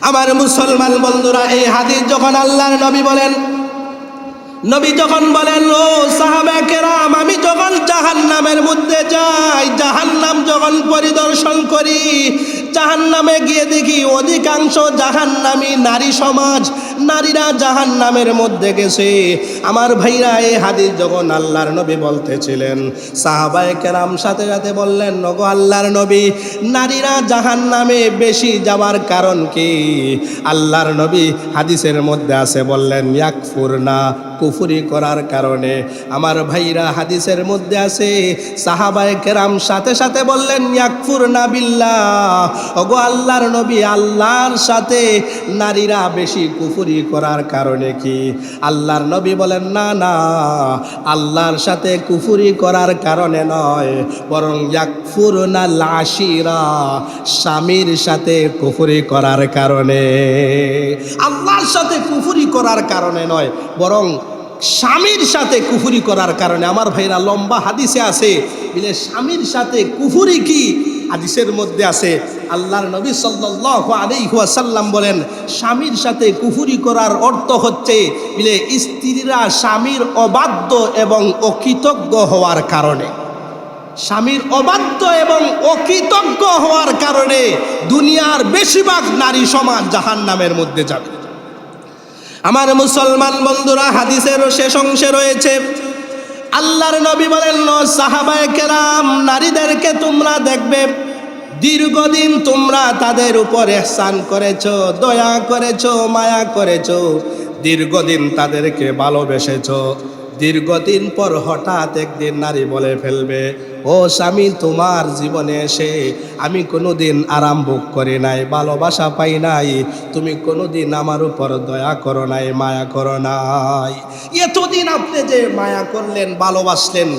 আমার মুসলমান বন্ধুরা, এই হাদিস যখন আল্লাহর নবী যখন বলেন, ও সাহাবা কেরাম, আমি যখন জাহান্নামের মধ্যে যাই, জাহান্নাম যখন পরিদর্শন করি, জাহান্নামে গিয়ে দেখি অধিকাংশ জাহান্নামী নারী সমাজ, নারীরা জাহান্নামের মধ্যে গেছে। আমার ভাইরা, এই হাদিস যখন আল্লাহর নবী বলতেছিলেন, সাহাবায়ে কেরাম সাথে সাথে বললেন, ওগো আল্লাহর নবী, নারীরা জাহান্নামে বেশি যাওয়ার কারণ কি? আল্লাহর নবী হাদিসের মধ্যে আছে, বললেন ইয়াকফুরনা, কুফরি করার কারণে। আমার ভাইরা, হাদিসের মধ্যে আছে, সাহাবায়ে কেরাম সাথে সাথে বললেন ইয়াকফুরনা বিল্লাহ, ওগো আল্লাহর নবী, আল্লাহর সাথে নারীরা বেশি কুফরি করার কারণে কি? আল্লাহর নবী বলেন, না না, আল্লাহর সাথে কুফরি করার কারণে নয়, বরং ইয়াকফুরনা আশিরা, স্বামীর সাথে কুফরি করার কারণে। আল্লাহর সাথে কুফরি করার কারণে নয়, বরং স্বামীর সাথে কুফরি করার কারণে। আমার ভাইরা, লম্বা হাদিসে আছে, বলে স্বামীর সাথে কুফরি কি? হাদিসের মধ্যে আছে, আল্লাহর নবী সাল্লাল্লাহু আলাইহি ওয়াসাল্লাম বলেন, স্বামীর সাথে কুফরি করার অর্থ হচ্ছে বলে স্ত্রীরা স্বামীর অবাধ্য এবং অকৃতজ্ঞ হওয়ার কারণে। স্বামীর অবাধ্য এবং অকৃতজ্ঞ হওয়ার কারণে দুনিয়ার বেশিরভাগ নারী সমাজ জাহান্নামের মধ্যে যাবে। আমার মুসলমান বন্ধুরা, হাদিসের শেষ অংশে রয়েছে, আল্লাহর নবী বলেন, সাহাবায়ে কেরাম, নারীদেরকে তোমরা দেখবে দীর্ঘদিন তোমরা তাদের উপর ইহসান করেছো, দয়া করেছো, মায়া করেছো, দীর্ঘদিন তাদেরকে ভালোবেসেছো। দীর্ঘদিন পর হঠাৎ একদিন নারী বলে ফেলবে, ও স্বামী, তোমার জীবনে এসে আমি কোনোদিন আরাম ভোগ করি নাই, ভালোবাসা পাই নাই, তুমি কোনোদিন আমার উপর দয়া করো নাই, মায়া করো নাই। এতদিন আপনি যে মায়া করলেন, ভালোবাসলেন,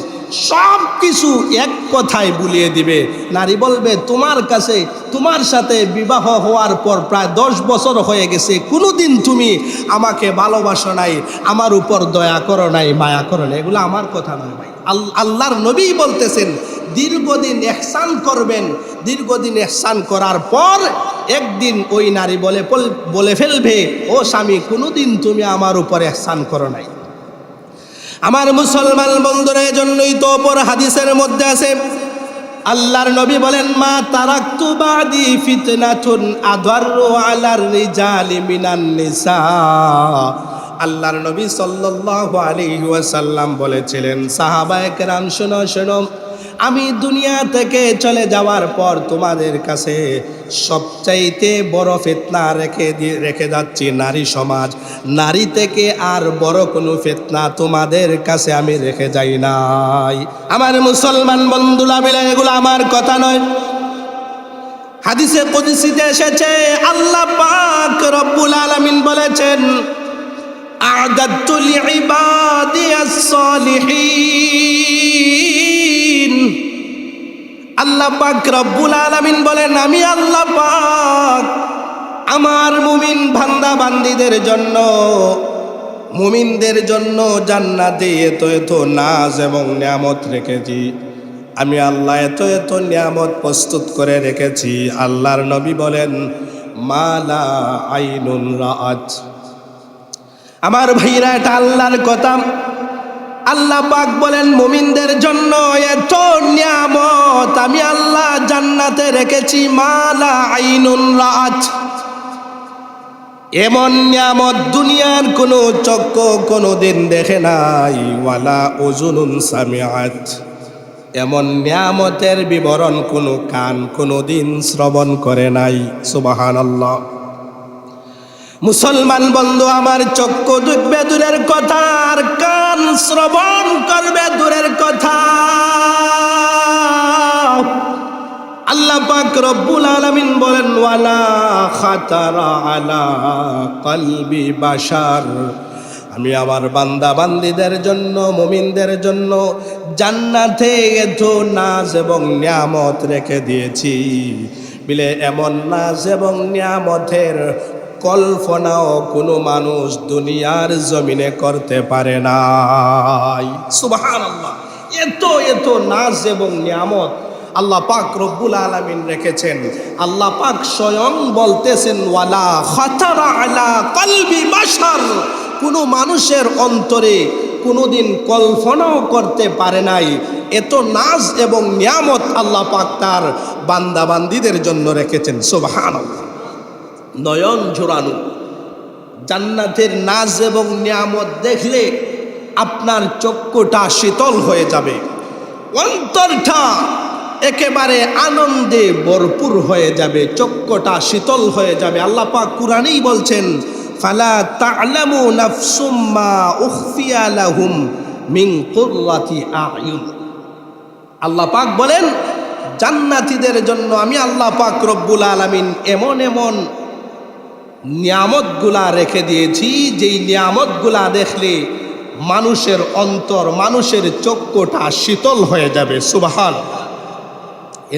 সব কিছু এক কথায় ভুলিয়ে দিবে। নারী বলবে, তোমার কাছে, তোমার সাথে বিবাহ হওয়ার পর প্রায় 10 বছর হয়ে গেছে, কোনোদিন তুমি আমাকে ভালোবাসো নাই, আমার উপর দয়া করো নাই, মায়া করো নাই। এগুলো আমার কথা নয় ভাই, আল্লাহর নবী বলতেছেন, দীর্ঘদিন ইহসান করবেন, দীর্ঘদিন ইহসান করার পর একদিন ওই নারী বলে ফেলবে, ও স্বামী, কোনোদিন তুমি আমার উপর ইহসান করো নাই। আমার মুসলমান বন্ধুরা, এজন্যই তো অপর হাদিসের মধ্যে আছে, আল্লাহর নবী বলেন, মা তারাকতু বাদি ফিতনাতুন আদাররু আলার রিজালি মিনান নিসা। আল্লাহর নবী সাল্লাল্লাহু আলাইহি ওয়াসাল্লাম বলেছিলেন, সাহাবায়ে কেরাম, শোনো শোনো, আমি দুনিয়া থেকে চলে যাওয়ার পর তোমাদের কাছে সবচাইতে বড় ফিতনা রেখে যাচ্ছি নারী সমাজ। নারী থেকে আর বড় কোনো ফিতনা তোমাদের কাছে আমি রেখে যাই নাই। আমার মুসলমান বন্ধুরা, মিলে এগুলো আমার কথা নয়, হাদিসে কুদসিতে এসেছে, আল্লাহ পাক রব্বুল আলামিন বলেছেন, আ'দাদতু লিইবাদিয়াস সালিহিন। আল্লাহ পাক রব্বুল আলামিন বলেন, আমি আল্লাহ পাক আমার মুমিন বান্দা বান্দীদের জন্য, মুমিনদের জন্য জান্নাতে এত এত নাজ এবং নিয়ামত রেখেছি। আমি আল্লাহ এত এত নিয়ামত প্রস্তুত করে রেখেছি। আল্লাহর নবী বলেন, মালা আইনুন রাআত। আমার ভাইরা, এটা আল্লাহর কথা। আল্লাহ পাক বলেন, মুমিনদের জন্য এত নিয়ামত আমি আল্লাহ জান্নাতে রেখেছি, মালা আইনুন রাআত। এমন নিয়ামত দুনিয়ার কোনো চক্ষু কোনোদিন দেখে নাই, ওয়ালা উযুনুন সামিআত। এমন নিয়ামতের বিবরণ কোনো কান কোনোদিন শ্রবণ করে নাই। সুবহানাল্লাহ। মুসলমান বন্ধু আমার, চক্ষু দেখবে দূরের কথা, আর কান শ্রবণ করবে দূরের কথা। আল্লাহ পাক রব্বুল আলামিন বলেন, ওয়ালা খাতারা আলা কলবি বাশার। আমি আমার বান্দা বান্দীদের জন্য, মুমিনদের জন্য জান্নাতে এত নাজ এবং নিয়ামত রেখে দিয়েছি, বিলে এমন নাজ এবং নিয়ামতের কল্পনাও কোনো মানুষ দুনিয়ার জমিনে করতে পারে নাই। সুবহানাল্লাহ। এত এত নাজ এবং নিয়ামত আল্লাহ পাক রব্বুল আলামিন রেখেছেন। আল্লাহ পাক স্বয়ং বলতেছেন, ওয়ালা খাতারা আলা কলবি বাশার, কোনো মানুষের অন্তরে কোনোদিন কল্পনাও করতে পারে নাই এত নাজ এবং নিয়ামত আল্লাহ পাক তার বান্দাবান্দীদের জন্য রেখেছেন। সুবহানাল্লাহ। নয়ন জোড়ানো জান্নাতের নাজ এবং নিয়ামত দেখলে আপনার চক্ষুটা শীতল হয়ে যাবে, অন্তরটা একেবারে আনন্দে ভরপুর হয়ে যাবে, চক্ষুটা শীতল হয়ে যাবে। আল্লাহ পাক কুরআনেই বলছেন, ফালা তা'লামু নাফসুম মা উখফিয়া লাহুম মিন কুররাতি আ'য়ুন। আল্লাহ পাক বলেন, জান্নাতীদের জন্য আমি আল্লাহ পাক রব্বুল আলামিন এমন এমন নিয়ামতগুলা রেখে দিয়েছি, যেই নিয়ামতগুলা দেখলে মানুষের অন্তর, মানুষের চক্ষুটা শীতল হয়ে যাবে। সুবহানাল্লাহ।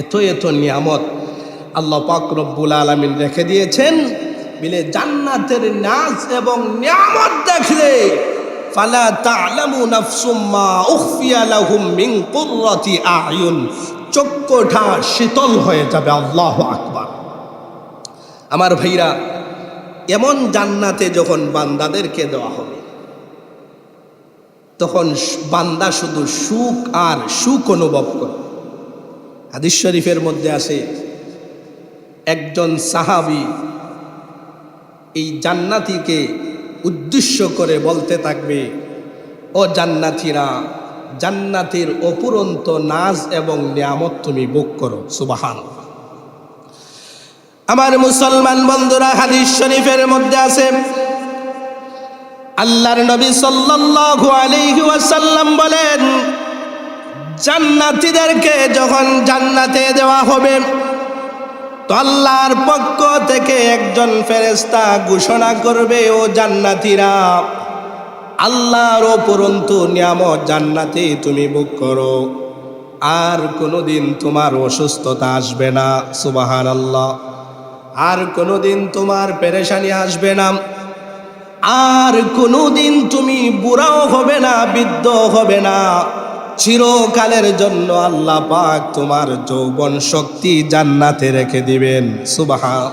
এত এত নিয়ামত আল্লাহ পাক রব্বুল আলামিন রেখে দিয়েছেন বলে জান্নাতের নাজ এবং নিয়ামত দেখলে ফালা তা'লামু নাফসুম মা উখফিয়া লাহুম মিন কুররাতি আ'য়ুন, চক্ষুটা শীতল হয়ে যাবে। আল্লাহু আকবার। আমার ভাইরা, এমন জান্নাতে যখন বান্দাদেরকে দেওয়া হবে তখন বান্দা শুধু সুখ আর সুখ অনুভব করে। হাদিস শরীফের মধ্যে আছে, একজন সাহাবী এই জান্নাতীকে উদ্দেশ্য করে বলতে থাকবে, ও জান্নাতীরা, জান্নাতের অপুরন্ত নাজ এবং নিয়ামত তুমি ভোগ করো। সুবহানাল্লাহ। আমার মুসলমান বন্ধুরা, হাদিস শরীফের মধ্যে আছে, আল্লাহর নবী সাল্লাল্লাহু আলাইহি ওয়াসাল্লাম বলেন, জান্নাতীদেরকে যখন জান্নাতে দেওয়া হবে তো আল্লাহর পক্ষ থেকে একজন ফেরেশতা ঘোষণা করবে, ও জান্নাতীরা, আল্লাহর অপরন্ত নিয়ামত জান্নাতে তুমি ভোগ করো, আর কোনোদিন তোমার অসুস্থতা আসবে না। সুবহানাল্লাহ। আর কোনোদিন তোমার পেরেশানি আসবে না, আর কোনোদিন তুমি বুড়াও হবে না, বৃদ্ধ হবে না। চিরকালের জন্য আল্লাহ পাক তোমার যৌবন শক্তি জান্নাতে রেখে দিবেন। সুবহান।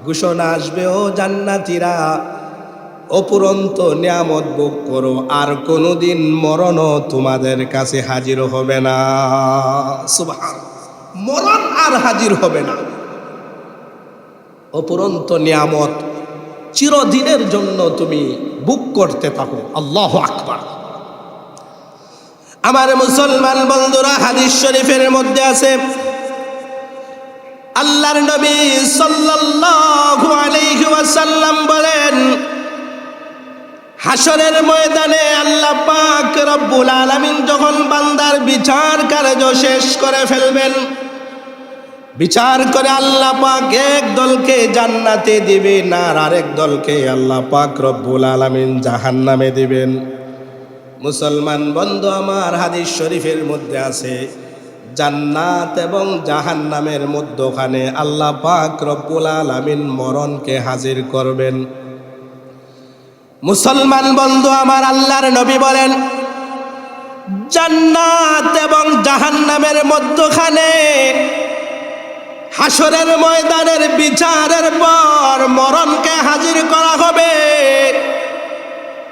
ঘোষণা আসবে, ও জান্নাতীরা, অপুরন্ত নিয়ামত ভোগ করো, আর কোনোদিন মরণও তোমাদের কাছে হাজির হবে না। সুবহান। মরণ আর হাজির হবে না। অপুরন্ত নিয়ামত চিরদিনের জন্য তুমি ভোগ করতে থাকো। আল্লাহু আকবার। আমার মুসলমান বন্ধুরা, হাদিস শরীফের মধ্যে আছে, আল্লাহর নবী সাল্লাল্লাহু আলাইহি ওয়াসাল্লাম বলেন, হাসরের ময়দানে আল্লাহ পাক রব্বুল আলামিন যখন বান্দার বিচার কার্য শেষ করে ফেলবেন, বিচার করে আল্লাহ পাক এক দলকে জান্নাতে দিবেন আর আরেক দলকে আল্লাহ পাক রব্বুল আলামিন জাহান্নামে দিবেন। মুসলমান বন্ধু আমার, হাদিস শরীফের মধ্যে আছে, জান্নাত এবং জাহান্নামের মধ্যখানে আল্লাহ পাক রব্বুল আলামিন মরণকে হাজির করবেন। মুসলমান বন্ধু আমার, আল্লাহর নবী বলেন, জান্নাত এবং জাহান্নামের মধ্যখানে হাসরের ময়দানের বিচারের পর মরণকে হাজির করা হবে।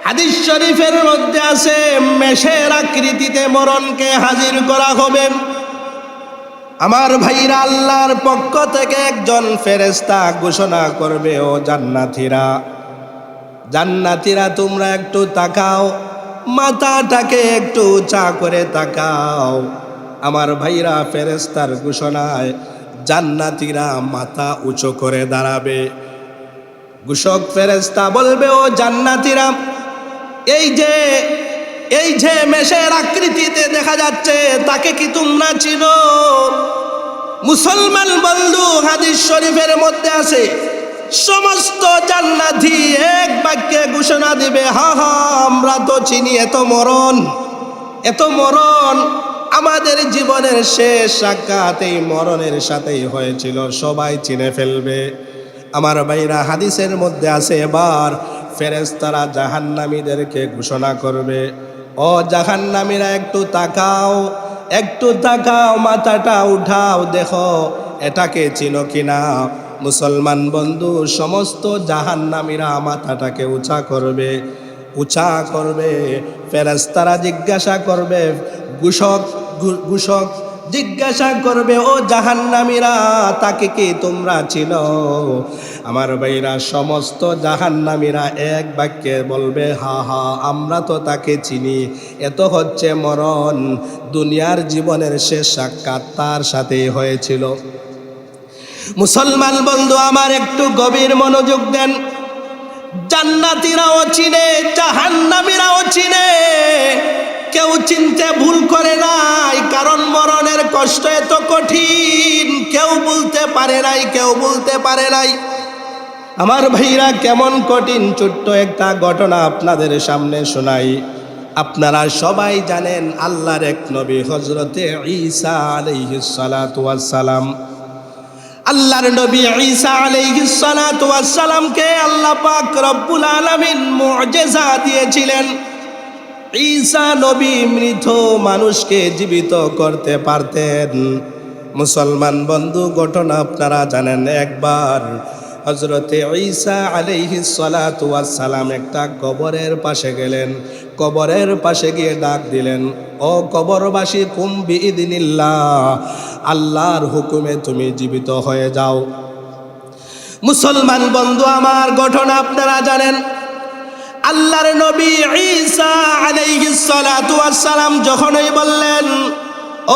হাদিস শরীফের মধ্যে আছে, মেষের আকৃতিতে মরণকে হাজির করা হবে। আমার ভাইরা, আল্লাহর পক্ষ থেকে একজন ফেরেশতা ঘোষণা করবে, ও জান্নাতীরা, জান্নাতীরা, তোমরা একটু তাকাও, মাথাটাকে একটু উঁচা করে তাকাও। আমার ভাইরা, ফেরেশতার ঘোষণায় জান্নাতীরা মাথা উঁচু করে দাঁড়াবে। ঘোষক ফেরেশতা বলবে, ও জান্নাতীরা, এই যে মেষের আকৃতিতে দেখা যাচ্ছে, তাকে কি তোমরা চিনো? মুসলমান বন্ধু, হাদিস শরীফের মধ্যে আছে, সমস্ত জান্নাতি এক বাক্যে ঘোষণা দিবে, হা হা, আমরা তো চিনি। এত মরণ আমাদের জীবনের শেষ সাক্ষাৎ এই মরণের সাথেই হয়েছিল, সবাই চিনে ফেলবে। আমার ভাইরা, হাদিসের মধ্যে আছে, এবার ফেরেশতারা জাহান্নামীদেরকে ঘোষণা করবে, ও জাহান্নামীরা, একটু তাকাও, একটু তাকাও, মাথাটা উঠাও, দেখো এটাকে চিনো কিনা। মুসলমান বন্ধু, সমস্ত জাহান্নামীরা মাথাটাকে উঁচা করবে, উঁচা করবে। ফেরেশতারা জিজ্ঞাসা করবে, ঘোষক জিজ্ঞাসা করবে, ও জাহান্নামীরা, তাকে কি তোমরা চিনো? আমার ভাইরা, সমস্ত জাহান্নামীরা এক বাক্যে বলবে, হা হা, আমরা তো তাকে চিনি, এত হচ্ছে মরণ, দুনিয়ার জীবনের শেষ সাক্ষাৎ তার সাথেই হয়েছিল। মুসলমান বন্ধু আমার, একটু গভীর মনোযোগ দেন। জান্নাতীরাও চিনে, জাহান্নামীরাও চিনে, কেউ চিনতে ভুল করে নাই, কারণ মরণের কষ্ট এত কঠিন, কেউ বলতে পারে নাই, কেউ বলতে পারে নাই। আমার ভাইরা, কেমন কঠিন, ছোট্ট একটা ঘটনা আপনাদের সামনে শোনাই। আপনারা সবাই জানেন, আল্লাহর এক নবী হযরতে ঈসা আলাইহিস সালাতু ওয়াস সালাম, আল্লাহর নবী ঈসা আলাইহিস সালাতু ওয়াস সালামকে আল্লাহ পাক রব্বুল আলামিন মুআজিজা দিয়েছিলেন। ঈসা নবী মৃত মানুষকে জীবিত করতে পারতেন। মুসলমান বন্ধু, ঘটনা আপনারা জানেন, একবার হযরতে ঈসা আলাইহিস সালাতু ওয়াস সালাম একটা কবরের পাশে গেলেন। কবরের পাশে গিয়ে ডাক দিলেন, ও কবরবাসী, কুম বিইذনিল্লাহ, আল্লাহর হুকুমে তুমি জীবিত হয়ে যাও। মুসলমান বন্ধু আমার, ঘটনা আপনারা জানেন, আল্লাহর নবী ঈসা আলাইহিস সালাতু ওয়াস সালাম যখনই বললেন,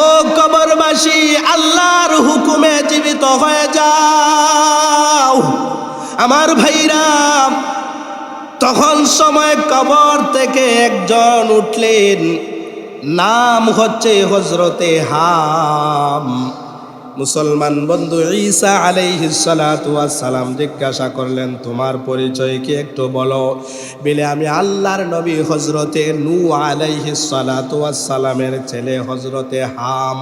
ও কবরবাসী, আল্লাহর হুকুমে জীবিত হয়ে যাও, আমার ভাইরা, তখন সময় কবর থেকে একজন উঠলেন, নাম হচ্ছে হযরতে হাম। মুসলমান বন্ধু, ঈসা আলাইহিস সালাতু ওয়াস সালাম জিজ্ঞাসা করলেন, তোমার পরিচয় কি একটু বলো? বলে, আমি আল্লাহর নবী হযরতে নূহ আলাইহিস সালাতু ওয়াস সালামের ছেলে হযরতে হাম,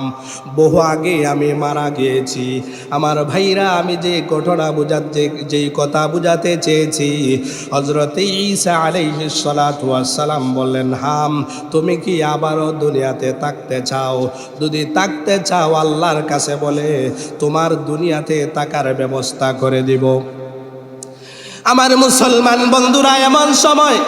বহু আগে আমি মারা গিয়েছি। আমার ভাইরা, আমি যে ঘটনা যেই কথা বুঝাতে চেয়েছি, হযরতে ঈসা আলাইহিস সালাতু ওয়াস সালাম বললেন, হাম, তুমি কি আবারও দুনিয়াতে থাকতে চাও? যদি থাকতে চাও, আল্লাহর কাছে বলে তোমার দুনিয়াতে থাকার ব্যবস্থা করে দিব। আমার মুসলমান বন্ধুরা, এমন সময়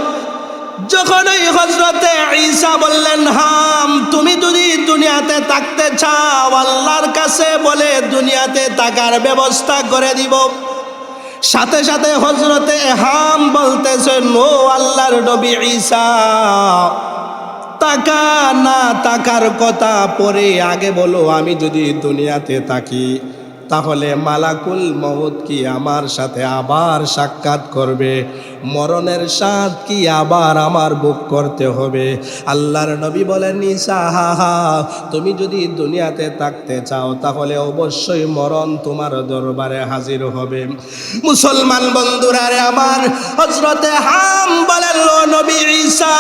যখন ওই হযরতে ঈসা বললেন, হাম, তুমি যদি দুনিয়াতে থাকতে চাও, আল্লাহর কাছে বলে দুনিয়াতে থাকার ব্যবস্থা করে দিব। সাথে সাথে হযরতে হাম বলতেছেন, ও আল্লাহর নবী ঈসা, টাকা না টাকার কথা পরে আগে বলো, আমি যদি দুনিয়াতে থাকি, তাহলে মালাকুল মউত কি আমার সাথে আবার সাক্ষাৎ করবে? মরণের স্বাদ কি আবার আমার ভোগ করতে হবে? আল্লাহর নবী বলেন, ঈসা, হা হা, তুমি যদি দুনিয়াতে থাকতে চাও, তাহলে অবশ্যই মরণ তোমার দরবারে হাজির হবে। মুসলমান বন্ধুরা রে আমার, হযরতে হাম বলেন, ও নবী ঈসা,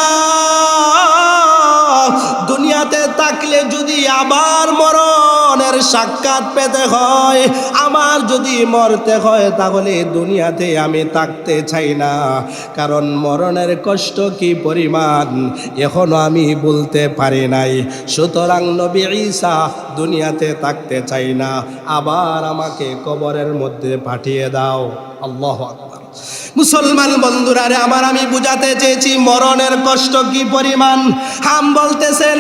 দুনিয়াতে থাকলে যদি আবার মরণের সাক্ষাৎ পেতে হয়, আমার যদি মরতে হয়, তাহলে দুনিয়াতে আমি থাকতে চাই না, কারণ মরণের কষ্ট কি পরিমাণ এখনো আমি বলতে পারি নাই। সুতরাং নবী ঈসা, দুনিয়াতে থাকতে চাই না, আবার আমাকে কবরের মধ্যে পাঠিয়ে দাও। আল্লাহু আকবার। মুসলমান বন্ধুরা রে আমার, আমি বুঝাতে চেয়েছি মরণের কষ্ট কি পরিমাণ। হাম বলতেছেন,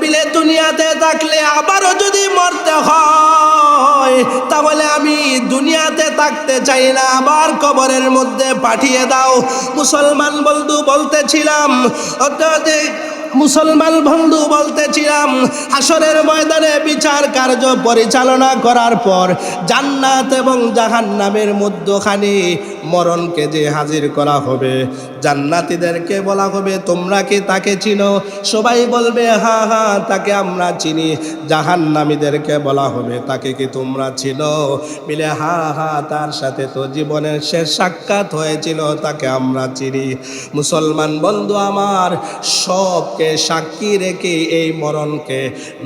বিলে দুনিয়াতে থাকলে আবারও যদি মরতে হয়, তাহলে আমি দুনিয়াতে থাকতে চাই না, আবার কবরের মধ্যে পাঠিয়ে দাও। মুসলমান বন্ধু বলতেছিলাম, হাসরের ময়দানে বিচার কার্য পরিচালনা করার পর জান্নাত এবং জাহান্নামের মধ্যখানে মরণকে যে হাজির করা হবে, জান্নাতীদেরকে বলা হবে, তোমরা কি তাকে চিনো? সবাই বলবে, হ্যাঁ হ্যাঁ, তাকে আমরা চিনি। জাহান্নামীদেরকে বলা হবে, তাকে কি তোমরা চিনো? মিলে, হ্যাঁ হ্যাঁ, তার সাথে তো জীবনের শেষ সাক্ষাৎ হয়েছিল, তাকে আমরা চিনি। মুসলমান বন্ধু আমার, সবকে সাক্ষী রেখে এই মরণকে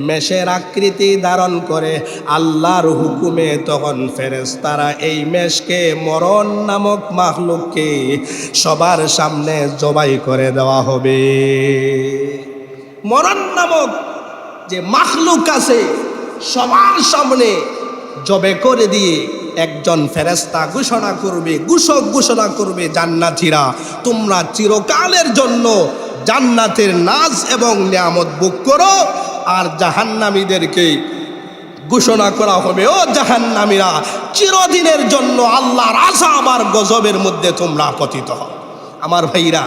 মেষের আকৃতি ধারণ করে আল্লাহর হুকুমে তখন ফেরেশতারা এই মেষকে, মরণ নামক মাখলুককে সবার সামনে জবাই করে দেওয়া হবে। মরণ নামক যে মাখলুক আছে সবার সামনে জবে করে দিয়ে একজন ফেরেশতা ঘোষণা করবে, ঘোষণা করবে, জান্নাতীরা তোমরা চিরকালের জন্য জান্নাতের নাজ এবং নিয়ামত ভোগ করো। আর জাহান্নামীদেরকে ঘোষণা করা হবে, ও জাহান্নামীরা চিরদিনের জন্য আল্লাহর আযাব আর গজবের মধ্যে তোমরা পতিত হও। আমার ভাইরা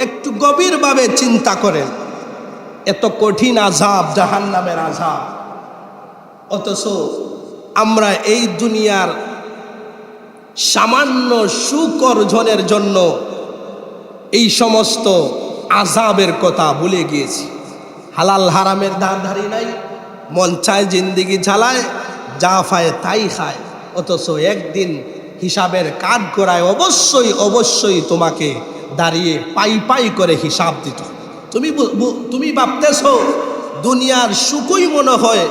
একটু গভীরভাবে চিন্তা করেন, এত কঠিন আযাব, জাহান্নামের আযাব, অথচ আমরা এই দুনিয়ার সামান্য সুখ অর্জনের জন্য এই সমস্ত আযাবের কথা ভুলে গিয়েছি। হালাল হারামের ধারধারি নাই, মন চায় জিন্দিগি চালায়, যা পায় তাই খায়, অথচ একদিন হিসাবের কাঠ করায় অবশ্যই তোমাকে দাঁড়িয়ে পাই করে হিসাব দিত। তুমি ভাবতেছ দুনিয়ার সুখই মনে হয়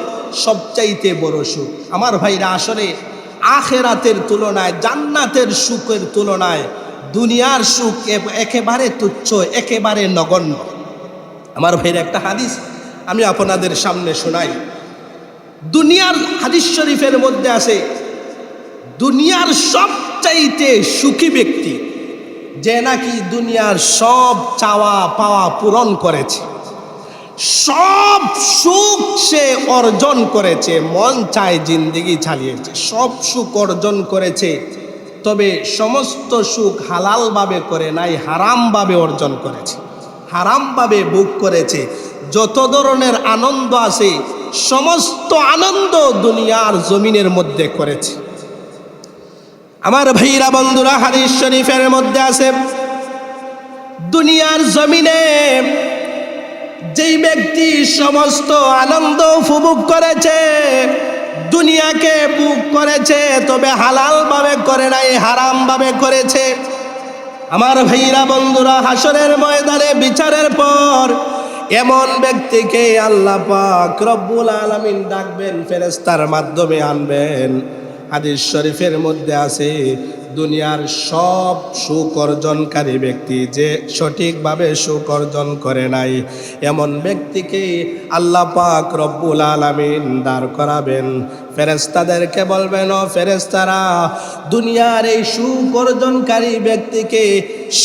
সবচাইতে বড় সুখ। আমার ভাইরা, আসলে আখিরাতের তুলনায়, জান্নাতের সুখের তুলনায় দুনিয়ার সুখ একেবারে তুচ্ছ, একেবারে নগণ্য। আমার ভাইরা, একটা হাদিস আমি আপনাদের সামনে শোনাই। দুনিয়ার হাদিস শরীফের মধ্যে আছে, দুনিয়ার সবচাইতে সুখী ব্যক্তি যে নাকি দুনিয়ার সব চাওয়া পাওয়া পূরণ করেছে, সব সুখ সে অর্জন করেছে, মন চায় জিন্দিগি চালিয়েছে, সব সুখ অর্জন করেছে, তবে সমস্ত সুখ হালালভাবে করে নাই, হারামভাবে অর্জন করেছে, হারামভাবে ভোগ করেছে। যত ধরনের আনন্দ আছে সমস্ত আনন্দ দুনিয়ার জমিনের মধ্যে করেছে। আমার ভাইরা বন্ধুরা, হাদিস শরীফের মধ্যে আছে, দুনিয়ার জমিনে যেই ব্যক্তি সমস্ত আনন্দ উপভোগ করেছে, দুনিয়াকে ভোগ করেছে, তবে হালালভাবে করে নাই, হারামভাবে করেছে। আমার ভাইরা বন্ধুরা, হাসরের ময়দানে বিচারের পর এমন ব্যক্তিকে আল্লাহ পাক রব্বুল আলামিন ডাকবেন, ফেরেশতার মাধ্যমে আনবেন। হাদিস শরীফের মধ্যে আছে, দুনিয়ার সব সুখ অর্জনকারী ব্যক্তি যে সঠিকভাবে সুখ অর্জন করে নাই, এমন ব্যক্তিকে আল্লাহ পাক রব্বুল আলামিন দাঁড় করাবেন। ফেরেশতাদেরকে বলবেন, ও ফেরেশতারা, দুনিয়ার এই সুখ অর্জনকারী ব্যক্তিকে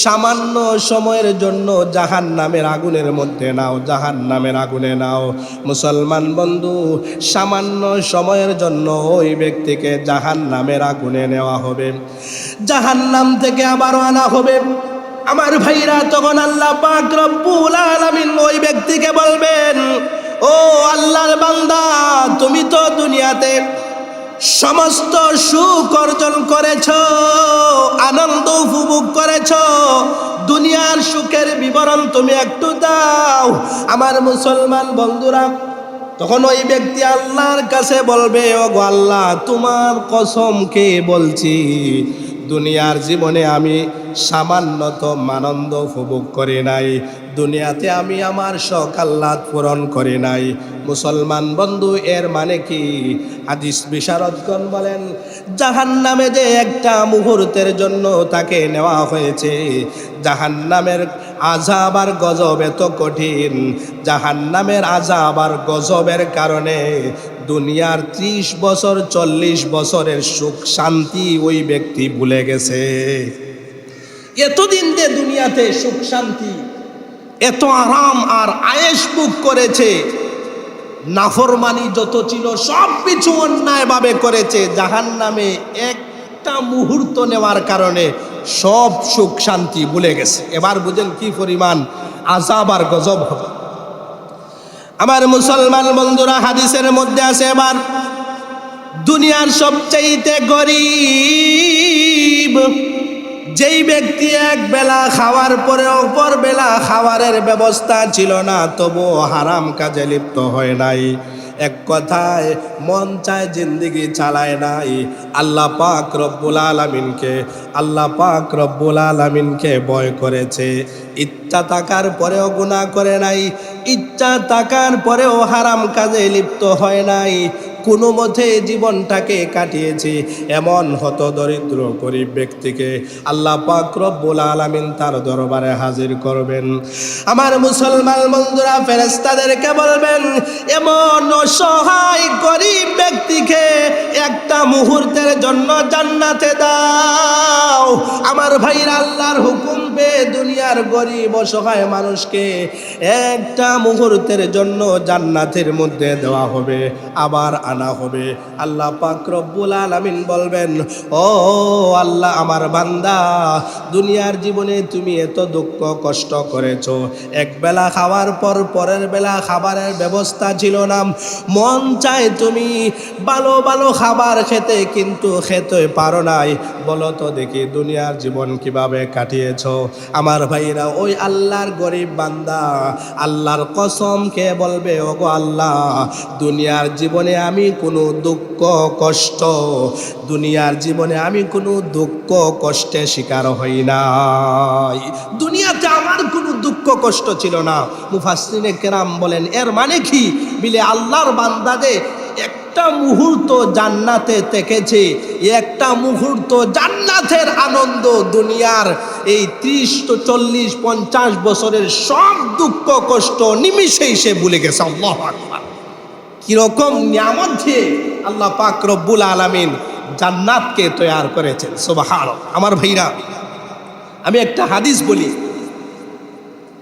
সামান্য সময়ের জন্য জাহান্নামের আগুনের মধ্যে নাও, জাহান্নামের আগুনে নাও। মুসলমান বন্ধু, সামান্য সময়ের জন্য ওই ব্যক্তিকে জাহান্নামের আগুনে নেওয়া হবে, জাহান্নাম থেকে আবারও আনা হবে। আমার ভাইরা, তখন আল্লাহ পাক রব্বুল আলামিন ওই ব্যক্তিকে বলবেন, ও আল্লাহর বান্দা, তুমি তো দুনিয়াতে সমস্ত সুখ অর্জন করেছ, আনন্দ উপভোগ করেছ, দুনিয়ার সুখের বিবরণ তুমি একটু দাও। আমার মুসলমান বন্ধুরা, তখন ওই ব্যক্তি আল্লাহর কাছে বলবে, ও গো আল্লাহ, তোমার কসম খেয়ে বলছি, দুনিয়ার জীবনে আমি সামান্যতম আনন্দ উপভোগ করি নাই, দুনিয়াতে আমি আমার শখ আহ্লাদ পূরণ করি নাই। মুসলমান বন্ধু, এর মানে কি? হাদিস বিশারদগণ বলেন, জাহান্নামে যে একটা মুহূর্তের জন্য তাকে নেওয়া হয়েছে, জাহান্নামের আযাব আর গজব এত কঠিন, জাহান্নামের আযাব আর গজবের কারণে দুনিয়ার 30 বছর 40 বছরের সুখ শান্তি ওই ব্যক্তি ভুলে গেছে। এতদিন যে দুনিয়াতে সুখ শান্তি, এত আরাম আর আয়েশ ভোগ করেছে, নাফরমানি যত ছিল সব কিছু অন্যায়ভাবে করেছে, জাহান্নামে একটা মুহূর্ত নেওয়ার কারণে সব সুখ শান্তি ভুলে গেছে। এবার বুঝেন কি পরিমাণ আযাব আর গজব হবে। আমার মুসলমান বন্ধুরা, হাদিসের মধ্যে আছে, এবার দুনিয়ার সবচাইতে গরিব যেই ব্যক্তি এক বেলা খাওয়ার পরে অপর বেলা খাওয়ারের ব্যবস্থা ছিল না, তবুও হারাম কাজে লিপ্ত হয় নাই, এক কথায় মন চায় জিন্দিগি চালায় নাই, আল্লাহ পাক রব্বুল আলামিনকে ভয় করেছে, ইচ্ছা থাকার পরেও গুনাহ করে নাই, ইচ্ছা থাকার পরেও হারাম কাজে লিপ্ত হয় নাই, কোনো মতে জীবনটাকে কাটিয়েছি, এমন হতদরিদ্র গরিব ব্যক্তিকে আল্লাহ পাক রব্বুল আলামিন তার দরবারে হাজির করবেন। আমার মুসলমান বন্ধুরা ফেরেশতাদেরকে বলবেন, এমন অসহায় গরিব ব্যক্তিকে একটা মুহূর্তের জন্য জান্নাতে দাও। আমার ভাইরা, আল্লাহর হুকুম পেয়ে দুনিয়ার গরিব অসহায় মানুষকে একটা মুহূর্তের জন্য জান্নাতের মধ্যে দেওয়া হবে, আবার আনা হবে। আল্লাহ পাক রব্বুল আলামিন বলবেন, ও আল্লাহ, আমার বান্দা, দুনিয়ার জীবনে তুমি এত দুঃখ কষ্ট করেছো, এক বেলা খাওয়ার পর পরের বেলা খাবারের ব্যবস্থা ছিল না, মন চায় তুমি ভালো ভালো খাবার খেতে, কিন্তু খেতে পারো নাই। বলো তো দেখি দুনিয়ার জীবন কিভাবে কাটিয়েছো? আমার ভাইরা, ওই আল্লাহর গরিব বান্দা আল্লাহর কসম খেয়ে বলবে, ওগো আল্লাহ, দুনিয়ার জীবনে আমি কোনো দুঃখ কষ্ট, দুনিয়ার জীবনে আমি কোনো দুঃখ কষ্টে শিকার হই নাই, দুনিয়াতে আমার কোনো দুঃখ কষ্ট ছিল না। মুফাসসিরিনে কেরাম বলেন, এর মানে কি? বিলে আল্লাহর বান্দা যে একটা মুহূর্ত জান্নাতে থেকেছে, একটা মুহূর্ত জান্নাতের আনন্দ দুনিয়ার এই 30 তো 40 50 বছরের সব দুঃখ কষ্ট নিমিষেই সে ভুলে গেছে। আল্লাহু আকবার! কিরকম নিয়ামত দিয়ে আল্লাহ পাক রব্বুল আলামিন জান্নাতকে তৈয়ার করেছেন। সুবহানাল্লাহ! আমার ভাইরা, আমি একটা হাদিস বলি,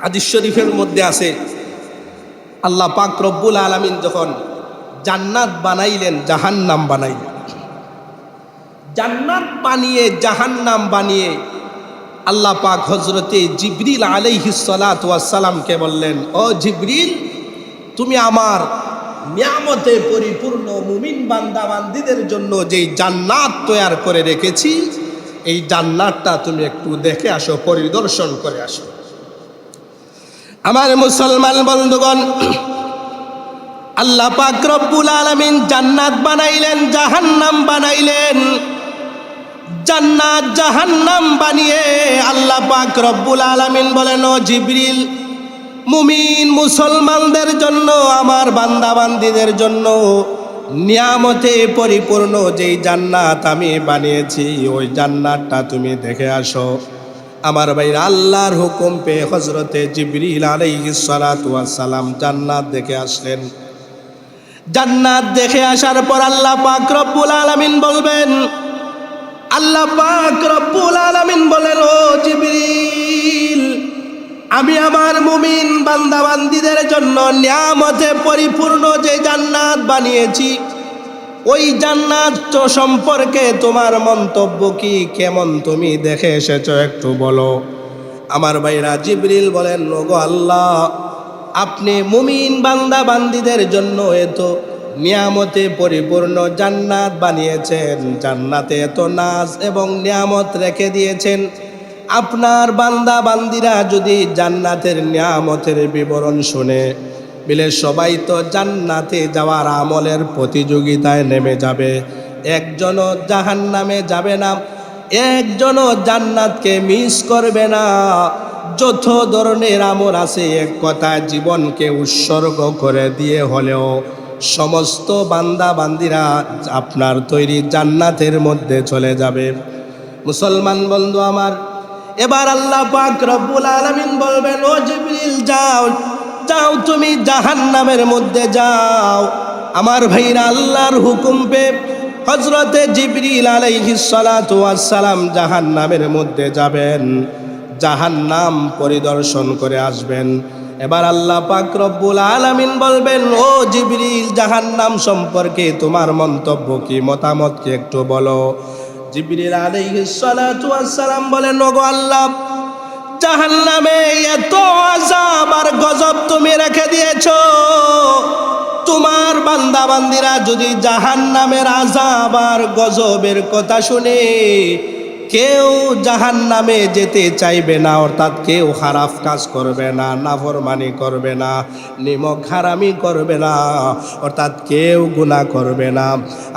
হাদিস শরীফের মধ্যে আছে, আল্লাহ পাক রব্বুল আলামিন যখন জান্নাত বানাইলেন, জাহান্নাম বানাইলেন, জান্নাত বানিয়ে জাহান্নাম বানিয়ে আল্লাহ পাক হযরতে জিবরিল আলাইহিস সালাতু ওয়াস সালামকে বললেন, ও জিবরিল, তুমি আমার নিয়ামতে পরিপূর্ণ মুমিন বান্দা বান্দীদের জন্য যেই জান্নাত তৈয়ার করে রেখেছি, এই জান্নাতটা তুমি একটু দেখে আসো, পরিদর্শন করে আসো। আমার মুসলমান বন্ধুগণ, আল্লাহ পাক রব্বুল আলামিন জান্নাত বানাইলেন, জাহান্নাম বানাইলেন। জান্নাত জাহান্নাম বানিয়ে আল্লাহ পাক রব্বুল আলামিন বলেন, ও জিবরিল, মুমিন মুসলমানদের জন্য, আমার বান্দা বান্দীদের জন্য নিয়ামতে পরিপূর্ণ যেই জান্নাত আমি বানিয়েছি, ওই জান্নাতটা তুমি দেখে আসো। আমার ভাইরা, আল্লাহর হুকুম পেয়ে হযরতে জিবরিল আলাইহিস সালাতু ওয়াস সালাম জান্নাত দেখে আসলেন। জান্নাত দেখে আসার পর আল্লাহ পাক রব্বুল আলামিন বলবেন, আল্লাহ পাক রব্বুল আলামিন বলেন, ও জিবরিল, আমি আমার মুমিন বান্দা বান্দীদের জন্য নিয়ামতে পরিপূর্ণ যে জান্নাত বানিয়েছি, ওই জান্নাত সম্পর্কে তোমার মন্তব্য কি? কেমন তুমি দেখে এসেছো একটু বলো। আমার ভাইরা, জিবরিল বলেন, ওগো আল্লাহ, আপনি মুমিন বান্দা বান্দীদের জন্য এত নিয়ামতে পরিপূর্ণ জান্নাত বানিয়েছেন, জান্নাতে এত নাজ এবং নিয়ামত রেখে দিয়েছেন। আপনার বান্দা বান্দীরা যদি জান্নাতের নিয়ামতের বিবরণ শুনে, বিলে সবাই তো জান্নাতে যাওয়ার আমলের প্রতিযোগিতায় নেমে যাবে, একজনও জাহান্নামে যাবে না, একজনও জান্নাতকে মিস করবে না। যত ধরনের আমল আছে, এক কথায় জীবনকে উৎসর্গ করে দিয়ে হলেও সমস্ত বান্দা বান্দীরা আপনার তৈরি জান্নাতের মধ্যে চলে যাবে। মুসলমান বন্ধু আমার, এবার আল্লাহ পাক রব্বুল আলামিন বলবেন, ও জিবরিল, যাও যাও, তুমি জাহান্নামের মধ্যে যাও। আমার ভাইরা, আল্লাহর হুকুম পেয়ে হযরতে জিবরিল আলাইহিস সালাতু ওয়াস সালাম জাহান্নামের মধ্যে যাবেন, জাহান্নাম পরিদর্শন করে আসবেন। এবার আল্লাহ পাক রব্বুল আলামিন বলবেন, ও জিবরিল, জাহান্নাম সম্পর্কে তোমার মন্তব্য কি, মতামত কি একটু বলো। জিবরিল আলাইহিস সালাতু ওয়াস সালাম বলেন, ওগো আল্লাহ, জাহান্নামে এত আযাব আর গজব তুমি রেখে দিয়েছো, তোমার বান্দা বান্দীরা যদি জাহান্নামের আযাব আর গজবের কথা শুনে কেউ জাহান্নামে যেতে চাইবে না, অর্থাৎ কেউ খারাপ কাজ করবে না, নাফরমানি করবে না, নিমক হারামি করবে না, অর্থাৎ কেউ গুনাহ করবে না।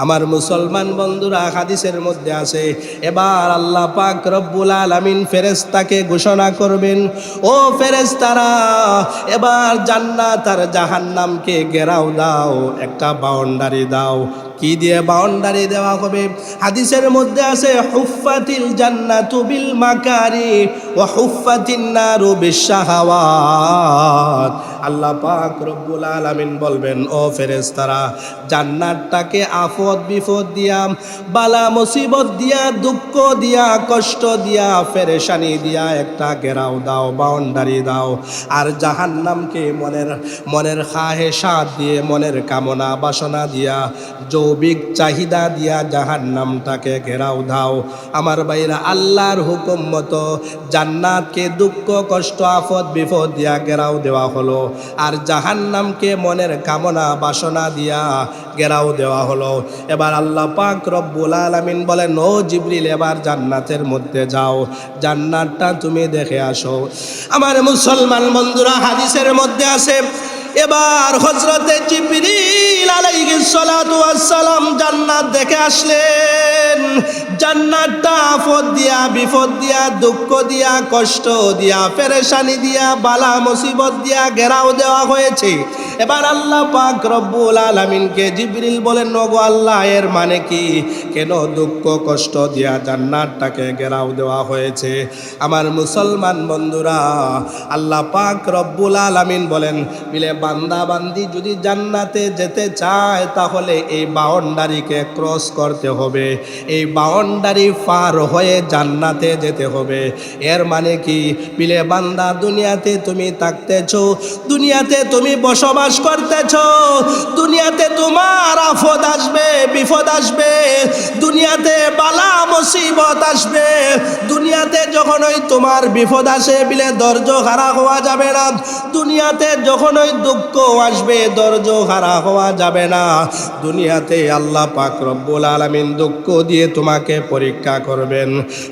আমার মুসলমান বন্ধুরা, হাদিসের মধ্যে আছে, এবার আল্লাহ পাক রব্বুল আলামিন ফেরেশতাকে ঘোষণা করবেন, ও ফেরেশতারা, এবার জান্নাত আর জাহান্নামকে ঘেরাও দাও, একটা বাউন্ডারি দাও। কি দিয়ে বাউন্ডারি দেওয়া হবে? হাদিসের মধ্যে আছে, হুফফাতিল জান্নাতু বিল মাকারি ওয়া হুফফাতিন নারু বিশ শাহাওয়াত। আল্লাহ পাক রব্বুল আলামিন বলবেন, ও ফেরেশতারা, জান্নাতটাকে আফত বিপদ দিয়া, বালা মুসিবত দিয়া, দুঃখ দিয়া, কষ্ট দিয়া, পেরেশানি দিয়া একটা ঘেরাও দাও, বাউন্ডারি দাও। আর জাহান্নামকে মনের খাহেশাত দিয়ে, মনের কামনা বাসনা দিয়া, যৌবিক চাহিদা দিয়া জাহান্নামটাকে ঘেরাও দাও। আমার ভাইরা, আল্লাহর হুকুম মতো জান্নাতকে দুঃখ কষ্ট আফত বিপদ দিয়া ঘেরাও দেওয়া হলো, আর জাহান্নামকে মনের কামনা বাসনা দিয়া ঘেরাও দেওয়া হলো। এবার আল্লাহ পাক রব্বুল আলামিন বলেন, ও জিবরিল, এবার জান্নাতের মধ্যে যাও, জান্নাতটা তুমি দেখে আসো। আমার মুসলমান বন্ধুরা, হাদিসের মধ্যে আছে, এবার হযরতে জিবরিল আলাইহিস সালাতু ওয়াস সালাম জান্নাত দেখে আসলেন। জান্নাতটা আফত দিয়া, বিপদ দিয়া, দুঃখ দিয়া, কষ্ট দিয়া, পেরেশানি দিয়া, বালা মুসিবত দিয়া ঘেরাও দেওয়া হয়েছে। এবার আল্লাহ পাক রব্বুল আলামিনকে জিবরিল বলেন, ওগো আল্লাহ, এর মানে কি? কেন দুঃখ কষ্ট দিয়া জান্নাতটাকে ঘেরাও দেওয়া হয়েছে? আমার মুসলমান বন্ধুরা, আল্লাহ পাক রব্বুল আলামিন বলেন, বিলে বান্দা বান্দি যদি জান্নাতে যেতে চায়, তাহলে এই বাউন্ডারিকে ক্রস করতে হবে, এই বাউন্ডারি পার হয়ে জান্নাতে যেতে হবে। এর মানে কি? বিলে বান্দা, দুনিয়াতে তুমি থাকতেছো, দুনিয়াতে তুমি বসবাস করতেছো, দুনিয়াতে তোমার আফত আসবে, বিপদ আসবে, দুনিয়াতে বালা মুসিবত আসবে। দুনিয়াতে যখন ওই তোমার বিপদ আসে, বিলে ধৈর্য হারা হওয়া যাবে না। দুনিয়াতে যখন ওই দুঃখ আসবে, ধৈর্য হারা হওয়া যাবে না। দুনিয়াতে আল্লাহ পাক রব্বুল আলামিন দুঃখ দিয়ে তোমাকে পরীক্ষা করবেন,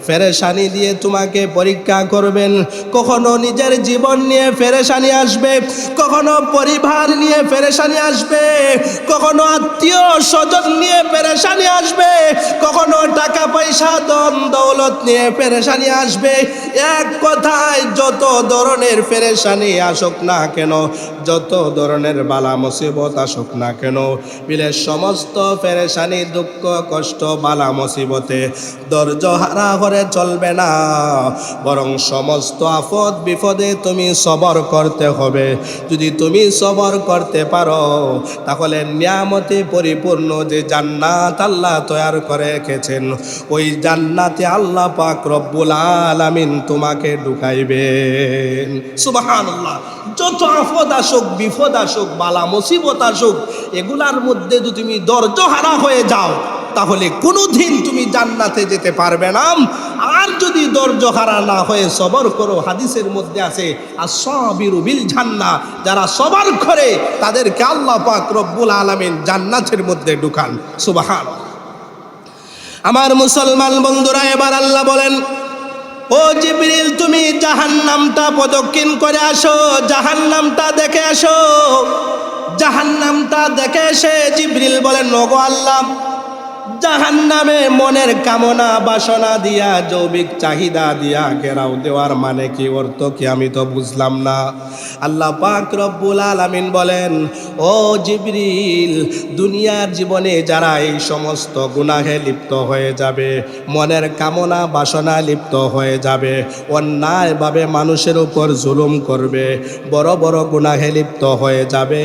পেরেশানি দিয়ে তোমাকে পরীক্ষা করবেন। কখনো নিজের জীবন নিয়ে পেরেশানি আসবে, কখনো পরিবার নিয়ে পেরেশানি আসবে, কখনো আত্মীয় স্বজন নিয়ে পেরেশানি আসবে, কখনো টাকা পয়সা ধন দৌলত নিয়ে পেরেশানি আসবে। এক কথায়, যত ধরনের পেরেশানি আসুক না কেন, যত ধরনের বালা মুসিবত আসুক না কেন, বিলে সমস্ত পেরেশানি, দুঃখ কষ্ট, বালা মুসিবতে ধৈর্য হারা করে চলবে না, বরং সমস্ত আফত বিপদে তুমি সবর করতে হবে। যদি তুমি সবর করতে পারো, তাহলে নিয়ামতে পরিপূর্ণ যে জান্নাত আল্লাহ তৈরি করে রেখেছেন, ওই জান্নাতে আল্লাহ পাক রব্বুল আলামিন তোমাকে ঢুকাইবেন। সুবহানাল্লাহ। যত আফত আসুক, বিপদ আসুক, বালা মুসিবত আসুক, এগুলার মধ্যে যদি তুমি ধৈর্য হারা হয়ে যাও, তাহলে কোনোদিন তুমি জান্নাতে যেতে পারবে না। আর যদি ধৈর্য হারা না হয়ে সবর করো, হাদিসের মধ্যে আছে, আস-সাবিরু বিল জান্নাহ, যারা সবর করে তাদেরকে আল্লাহ পাক রব্বুল আলামিন জান্নাতের মধ্যে ঢুকান। সুবহানাল্লাহ। আমার মুসলমান বন্ধুরা, এবার আল্লাহ বলেন, ও জিবরিল, তুমি জাহান্নামটা প্রদক্ষিণ করে আসো, জাহান্নামটা দেখে আসো। জাহান্নামটা দেখে এসে জিবরিল বলেন, ওগো আল্লাহ, জাহান্নামে মনের কামনা বাসনা দিয়া, যৌবিক চাহিদা দিয়া ঘেরাও দেওয়ার মানে কি, অর্থ কি? আমি তো বুঝলাম না। আল্লাহ পাক রব্বুল আলামিন বলেন, ও জিবরিল, দুনিয়ার জীবনে যারা এই সমস্ত গুনাহে লিপ্ত হয়ে যাবে, মনের কামনা বাসনা লিপ্ত হয়ে যাবে, অন্যায়ভাবে মানুষের উপর জুলুম করবে, বড় বড় গুনাহে লিপ্ত হয়ে যাবে,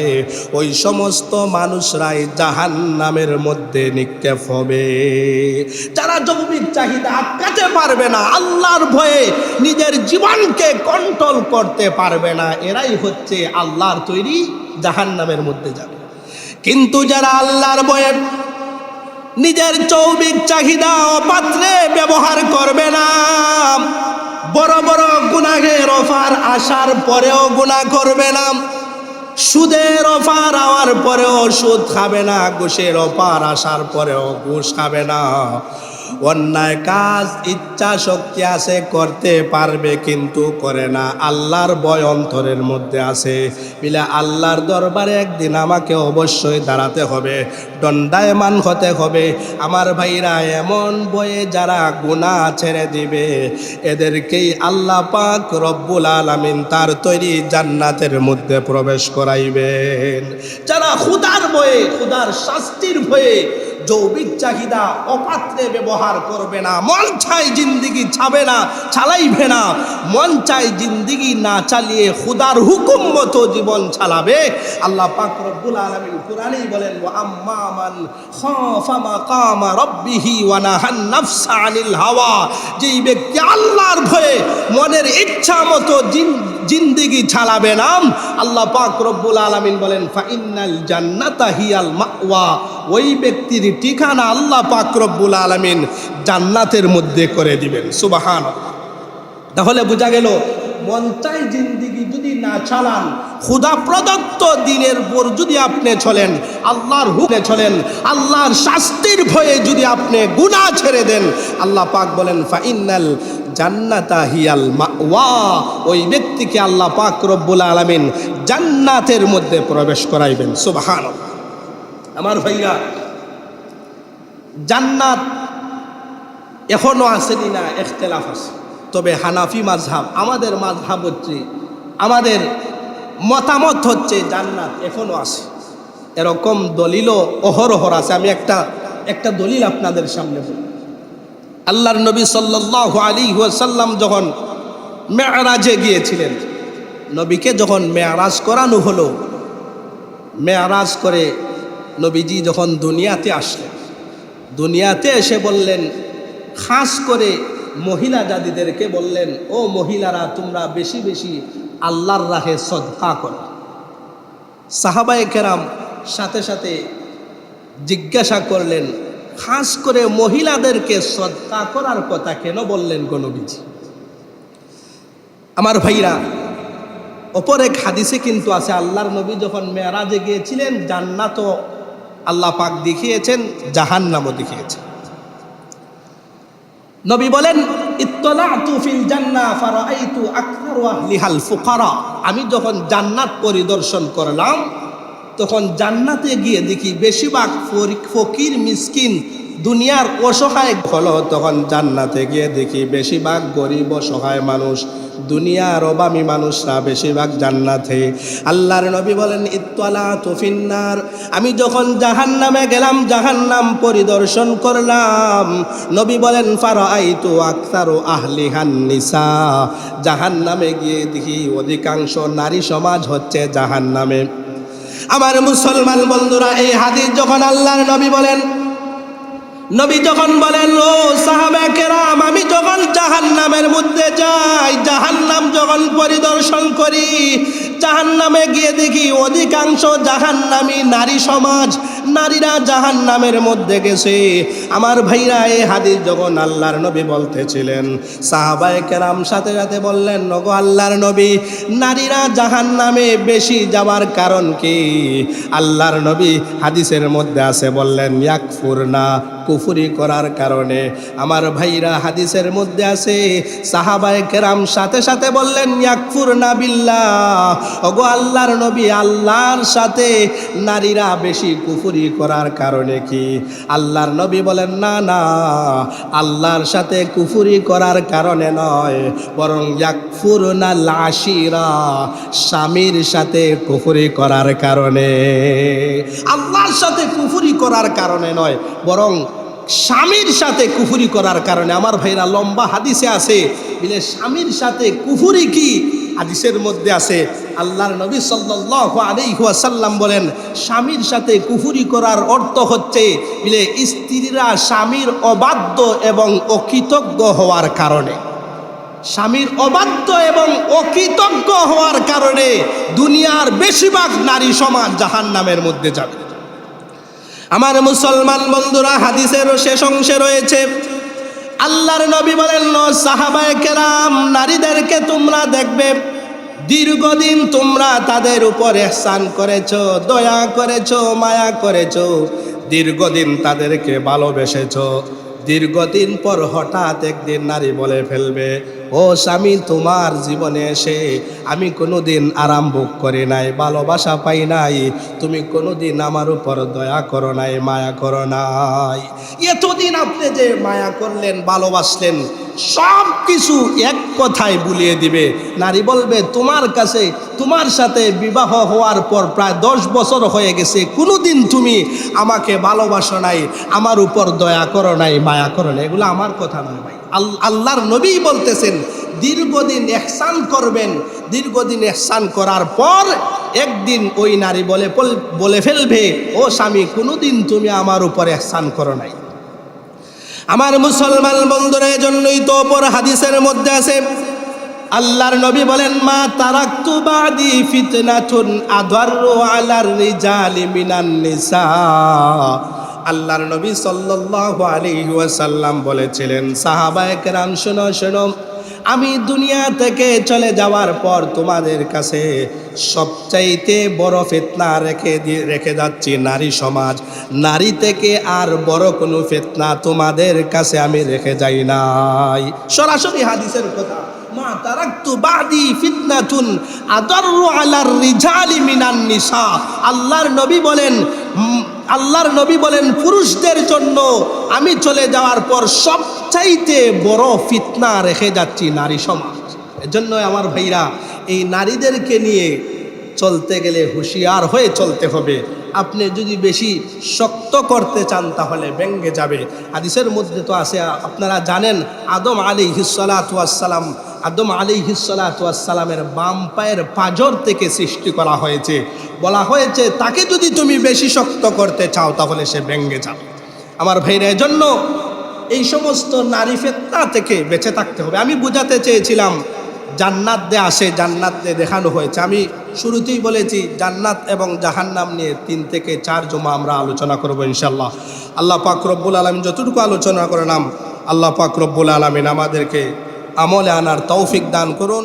ওই সমস্ত মানুষরাই জাহান্নামের মধ্যে নিক্ষেপ হবে। যারা যৌবিক চাহিদা আটকাতে পারবে না, আল্লাহর ভয়ে নিজের জীবনকে কন্ট্রোল করতে পারবে না, এরাই হচ্ছে আল্লাহর তৈরি জাহান্নামের মধ্যে যাবে। কিন্তু যারা আল্লাহর ভয়ে নিজের যৌবিক চাহিদা অপাত্রে ব্যবহার করবে না, বড় বড় গুনাহের অফার আসার পরেও গুনাহ করবে না, সুদের অফার আওয়ার পরেও সুদ খাবে না, ঘুষের অফার আসার পরেও ঘুষ খাবে না, অন্যায় কাজ ইচ্ছা শক্তি আছে, করতে পারবে কিন্তু করে না। আল্লাহর ভয় অন্তরের মধ্যে আছে বিলে আল্লাহর দরবারে একদিন আমাকে অবশ্যই দাঁড়াতে হবে, দণ্ডায়মান হতে হবে। আমার ভাইরা, এমন বয়ে যারা গুনাহ ছেড়ে দিবে এদেরকেই আল্লাহ পাক রব্বুল আলামিন তার তৈরি জান্নাতের মধ্যে প্রবেশ করাইবেন। যারা খুদার ভয়ে, খুদার শাস্তির ভয়ে যৌবিক চাহিদা অপাত্রে ব্যবহার করবে না, মন চায় জিন্দিগি ছাবে না, চালাইবে না, মন চায় জিন্দিগি না চালিয়ে খুদার হুকুম মতো জীবন চালাবে, আল্লাহ পাক রব্বুল আলামিন কুরআনেই বলেন ওয়া আম্মা মান খাফা মাকামা রাব্বিহি ওয়া নাহান নাফসা আনিল হাওয়া। যেই ব্যক্তি আল্লাহর ভয়ে মনের ইচ্ছা মতো জিন্দিগি চালাবে না, আল্লাহ পাক রব্বুল আলামিন বলেন ফা ইন্নাল জান্নাতা হিয়াল মাওয়া। ওই ব্যক্তির ঠিকানা আল্লাহ পাক রব্বুল আলামিন জান্নাতের মধ্যে করে দিবেন। সুবহানাল্লাহ। তাহলে বোঝা গেল, মন চাই জিন্দিগি যদি না চালান, খুদা প্রদত্ত দিনের পর যদি আপনি চলেন, আল্লাহর হুকুমে চলেন, আল্লাহর শাস্তির ভয়ে যদি আপনি গুনাহ ছেড়ে দেন, আল্লাহ পাক বলেন ফা ইন্নাল জান্নাতা হিয়াল মাওয়া। ওই ব্যক্তিকে আল্লাহ পাক রব্বুল আলামিন জান্নাতের মধ্যে প্রবেশ করাইবেন। সুবহানাল্লাহ। আমার ভাইয়া, জান্নাত এখনো আসেনি না, ইখতিলাফ আছে। তবে হানাফি মাযহাব, আমাদের মাযহাব হচ্ছে, আমাদের মতামত হচ্ছে জান্নাত এখনো আছে। এরকম দলিলও অহরহর আছে। আমি একটা দলিল আপনাদের সামনে বলি। আল্লাহর নবী সাল্লাল্লাহু আলাইহি ওয়াসাল্লাম যখন মেরাজে গিয়েছিলেন, নবীকে যখন মেরাজ করানো হলো, মেরাজ করে নবীজি যখন দুনিয়াতে আসলেন, দুনিয়াতে এসে বললেন, খাস করে মহিলা জাতিদেরকে বললেন, ও মহিলারা, তোমরা বেশি বেশি আল্লাহর রাহে সদকা করো। সাহাবায়ে কেরাম সাথে সাথে জিজ্ঞাসা করলেন, খাস করে মহিলাদেরকে সদকা করার কথা কেন বললেন গো নবীজি? আমার ভাইরা, অপর এক হাদিসে কিন্তু আছে, আল্লাহর নবী যখন মেরাজে গিয়েছিলেন, জান্নাতও আল্লাহ পাক দেখিয়েছেন, জাহান্নামও দেখিয়েছেন। নবী বলেন, ইত্তলাতু ফিল জান্নাহ ফারাআইতু আকসারু আহলিহাল ফুকারা। আমি যখন জান্নাত পরিদর্শন করলাম, তখন জান্নাতে গিয়ে দেখি বেশিরভাগ ফকির মিসকিন দুনিয়ার অসহায় হলো, তখন জান্নাতে গিয়ে দেখি বেশিরভাগ গরিব অসহায় মানুষ, দুনিয়ার অবামী মানুষরা বেশিরভাগ জান্নাতে। আল্লাহর নবী বলেন, ইত্তলাতু ফিন্নার। আমি যখন জাহান্নামে গেলাম, জাহান্নাম পরিদর্শন করলাম, নবী বলেন ফারাআইতু আকসারু আহলিহান নিসা। জাহান্নামে গিয়ে দেখি অধিকাংশ নারী সমাজ হচ্ছে জাহান্নামে। আমার মুসলমান বন্ধুরা, এই হাদিস যখন আল্লাহর নবী বলেন, নবী যখন বলেন, ও সাহাবায়ে কেরাম, আমি যখন জাহান্নামের মধ্যে যাই, জাহান্নাম যখন পরিদর্শন করি, জাহান্নামে গিয়ে দেখি অধিকাংশ জাহান্নামী নারী সমাজ, নারীরা জাহান্নামের মধ্যে গেছে। আমার ভাইরা, এই হাদিস যখন আল্লাহর নবী বলতেছিলেন, সাহাবায়ে কেরাম সাথে সাথে বললেন, ওগো আল্লাহর নবী, নারীরা জাহান্নামে বেশি যাওয়ার কারণ কি? আল্লাহর নবী হাদিসের মধ্যে আছে, বললেন ইয়াকফুরনা, কুফরি করার কারণে। আমার ভাইরা, হাদিসের মধ্যে আছে, সাহাবায়ে কেরাম সাথে সাথে বললেন ইয়াকফুরনা বিল্লাহ। ওগো আল্লাহর নবী, আল্লাহর সাথে নারীরা বেশি কুফরি করার কারণে কি? আল্লাহর নবী বলেন, না না, আল্লাহর সাথে কুফরি করার কারণে নয়, বরং ইয়াকফুরনাল আশিরা, স্বামীর সাথে কুফরি করার কারণে। আল্লাহর সাথে কুফরি করার কারণে নয়, বরং স্বামীর সাথে কুফরি করার কারণে। আমার ভাইরা, লম্বা হাদিসে আছে, বলে স্বামীর সাথে কুফরি কি? হাদিসের মধ্যে আছে, আল্লাহর নবী সাল্লাল্লাহু আলাইহি ওয়াসাল্লাম বলেন, স্বামীর সাথে কুফরি করার অর্থ হচ্ছে বলে স্ত্রীরা স্বামীর অবাধ্য এবং অকৃতজ্ঞ হওয়ার কারণে। স্বামীর অবাধ্য এবং অকৃতজ্ঞ হওয়ার কারণে দুনিয়ার বেশিরভাগ নারী সমাজ জাহান্নামের মধ্যে যাবে। আমার মুসলমান বন্ধুরা, হাদিসের শেষ অংশে রয়েছে, আল্লাহর নবী বলেন, সাহাবায়ে কেরাম, নারীদেরকে তোমরা দেখবে, দীর্ঘদিন তোমরা তাদের উপর ইহসান করেছো, দয়া করেছো, মায়া করেছো, দীর্ঘদিন তাদেরকে ভালোবেসেছো, দীর্ঘদিন পর হঠাৎ একদিন নারী বলে ফেলবে, ও স্বামী, তোমার জীবনে এসে আমি কোনোদিন আরাম ভোগ করি নাই, ভালোবাসা পাই নাই, তুমি কোনোদিন আমার উপর দয়া করো নাই, মায়া করো নাই। এতদিন আপনি যে মায়া করলেন, ভালোবাসলেন, সব কিছু এক কথায় ভুলিয়ে দিবে। নারী বলবে, তোমার কাছে, তোমার সাথে বিবাহ হওয়ার পর প্রায় 10 বছর হয়ে গেছে, কোনোদিন তুমি আমাকে ভালোবাসো নাই, আমার উপর দয়া করো নাই, মায়া করো নাই। এগুলো আমার কথা নয় ভাই, আল্লাহর নবী বলতেছেন দীর্ঘদিন ইহসান করবেন, দীর্ঘদিন ইহসান করার পর একদিন ওই নারী বলে ফেলবে, ও স্বামী, কোনোদিন তুমি আমার উপর ইহসান করো নাই। আমার মুসলমান বন্ধুরা, এজন্যই তো অপর হাদিসের মধ্যে আছে, আল্লাহর নবী বলেন, মা তারাকতু বাদি ফিতনাতুন আদাররু আলার রিজালি মিনান নিসা। আল্লাহর নবী সাল্লাল্লাহু আলাইহি ওয়াসাল্লাম বলেছিলেন, সাহাবায়ে কেরাম শোনো শোনো, আমি দুনিয়া থেকে চলে যাওয়ার পর তোমাদের কাছে সবচাইতে বড় ফিতনা রেখে যাচ্ছি নারী সমাজ। নারী থেকে আর বড় কোনো ফিতনা তোমাদের কাছে আমি রেখে যাই নাই। সরাসরি হাদিসের কথা, মা তারাকতু বাদি ফিতনাতুন আদাররু আলার রিজালি মিনান নিসা। আল্লাহর নবী বলেন পুরুষদের জন্য আমি চলে যাওয়ার পর সবচাইতে বড় ফিতনা রেখে যাচ্ছি নারী সমাজ। এজন্য আমার ভাইরা, এই নারীদেরকে নিয়ে চলতে গেলে হুঁশিয়ার হয়ে চলতে হবে। আপনি যদি বেশি শক্ত করতে চান তাহলে ভেঙে যাবে। হাদিসের মধ্যে তো আছে, আপনারা জানেন, আদম আলাইহিস সালাতু ওয়াস সালামের বাম পায়ের পাঁজর থেকে সৃষ্টি করা হয়েছে। বলা হয়েছে তাকে যদি তুমি বেশি শক্ত করতে চাও তাহলে সে ভেঙে যাবে। আমার ভাইরা, এজন্য এই সমস্ত নারী ফিতনা থেকে বেঁচে থাকতে হবে। আমি বুঝাতে চেয়েছিলাম জান্নাত আসে, জান্নাত দেখানো হয়েছে। আমি শুরুতেই বলেছি জান্নাত এবং জাহান্নাম নিয়ে 3 থেকে 4 জমা আমরা আলোচনা করব ইনশাআল্লাহ। আল্লাহ পাক রব্বুল আলামিন যতটুকু আলোচনা করলাম, আল্লাহ পাক রব্বুল আলামিন আমাদেরকে আমলে আনার তৌফিক দান করুন।